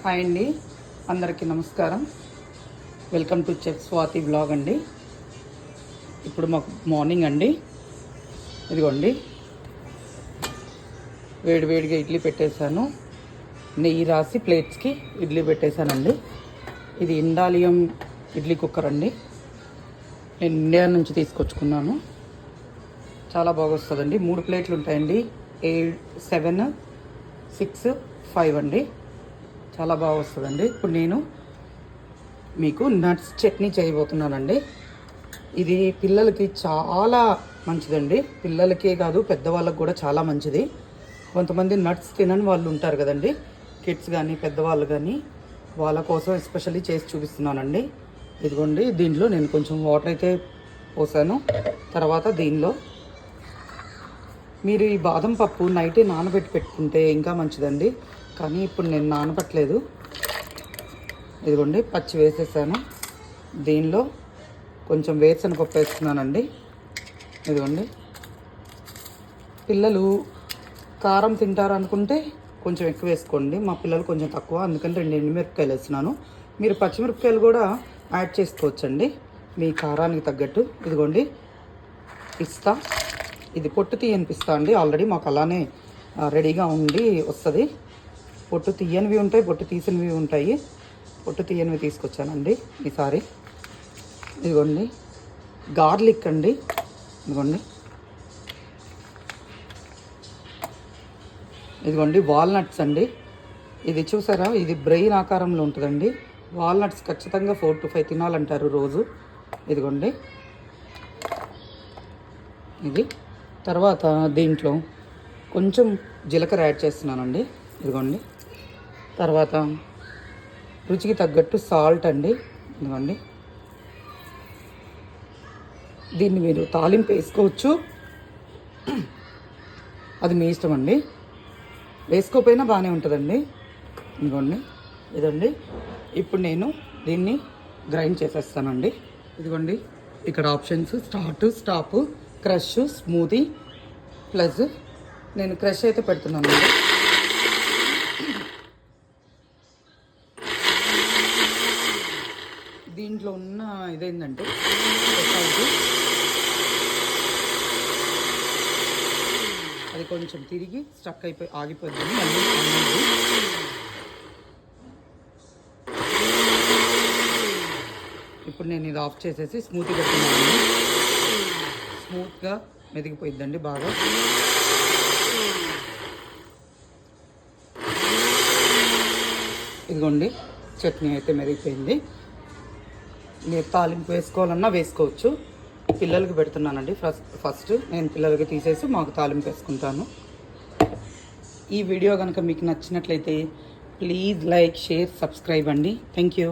Hi అండి, అందరికీ నమస్కారం. Welcome to chef Swathi blog అండి. ఇప్పుడు మాకు మార్నింగ్ అండి. ఇదిగోండి, వేడివేడిగా ఇడ్లీ పెట్టేశాను. నెయ్యి రాసి ప్లేట్స్కి ఇడ్లీ పెట్టేశానండి. ఇది ఇండాలియం ఇడ్లీ కుక్కర్ అండి. నేను ఇండియా నుంచి తీసుకొచ్చుకున్నాను. చాలా బాగా వస్తుందండి. 3 ప్లేట్లు ఉంటాయండి. 7, 6, 5 అండి. చాలా బాగా వస్తుందండి. ఇప్పుడు నేను మీకు నట్స్ చట్నీ చేయబోతున్నానండి. ఇది పిల్లలకి చాలా మంచిదండి. పిల్లలకే కాదు, పెద్దవాళ్ళకి కూడా చాలా మంచిది. కొంతమంది నట్స్ తినని వాళ్ళు ఉంటారు కదండి, కిడ్స్ కానీ పెద్దవాళ్ళు కానీ. వాళ్ళ కోసం ఎస్పెషల్లీ చేసి చూపిస్తున్నానండి. ఇదిగోండి, దీంట్లో నేను కొంచెం వాటర్ అయితే పోసాను. తర్వాత దీనిలో మీరు ఈ బాదం పప్పు నైటే నానబెట్టి పెట్టుకుంటే ఇంకా మంచిదండి. కానీ ఇప్పుడు నేను నానబెట్టలేదు. ఇదిగోండి, పచ్చి వేసేసాను. దీనిలో కొంచెం వేరుశనగపప్పు వేస్తున్నానండి. ఇదిగోండి, పిల్లలు కారం తింటారు అనుకుంటే కొంచెం ఎక్కువ వేసుకోండి. మా పిల్లలు కొంచెం తక్కువ, అందుకని 2 ఎండుమిరపకాయలు వేస్తున్నాను. మీరు పచ్చిమిరపకాయలు కూడా యాడ్ చేసుకోవచ్చండి మీ కారానికి తగ్గట్టు. ఇదిగోండి, పిస్తా. ఇది పొట్టు తీయని పిస్తా అండి. ఆల్రెడీ మాకు అలానే రెడీగా ఉండి వస్తుంది. పొట్టు తీయనివి ఉంటాయి, పొట్టు తీసినవి ఉంటాయి. పొట్టు తీయనివి తీసుకొచ్చానండి ఈసారి. ఇదిగోండి, గార్లిక్ అండి. ఇదిగోండి వాల్నట్స్ అండి. ఇది చూసారా, ఇది బ్రెయిన్ ఆకారంలో ఉంటుందండి. వాల్నట్స్ ఖచ్చితంగా 4 to 5 తినాలంటారు రోజు. ఇదిగోండి, ఇది. తర్వాత దీంట్లో కొంచెం జీలకర్ర యాడ్ చేస్తున్నానండి. ఇదిగోండి, తర్వాత రుచికి తగ్గట్టు సాల్ట్ అండి. ఇదిగోండి, దీన్ని మీరు తాలింపు వేసుకోవచ్చు, అది మీ ఇష్టం అండి. వేసుకోకపోయినా బాగానే ఉంటుందండి. ఇదండి. ఇప్పుడు నేను దీన్ని గ్రైండ్ చేసేస్తానండి. ఇదిగోండి, ఇక్కడ options start, stop, crush, smoothie plus నేను క్రష్ అయితే పెడుతున్నానండి. దీంట్లో ఉన్న ఇదేంటంటే అది కొంచెం తిరిగి స్టక్ అయిపోయి ఆగిపోతుంది. ఇప్పుడు నేను ఇది ఆఫ్ చేసేసి స్మూతీ పెడుతున్నాను. స్మూత్గా మెదిగిపోయిద్దండి బాగా. ఇదిగోండి, చట్నీ అయితే మెదిగిపోయింది. మీరు తాలింపు వేసుకోవాలన్నా వేసుకోవచ్చు. పిల్లలకి పెడుతున్నానండి. ఫస్ట్ నేను పిల్లలకి తీసేసి మాకు తాలింపు వేసుకుంటాను. ఈ వీడియో కనుక మీకు నచ్చినట్లయితే ప్లీజ్ లైక్, షేర్, సబ్స్క్రైబ్ అండి. Thank you.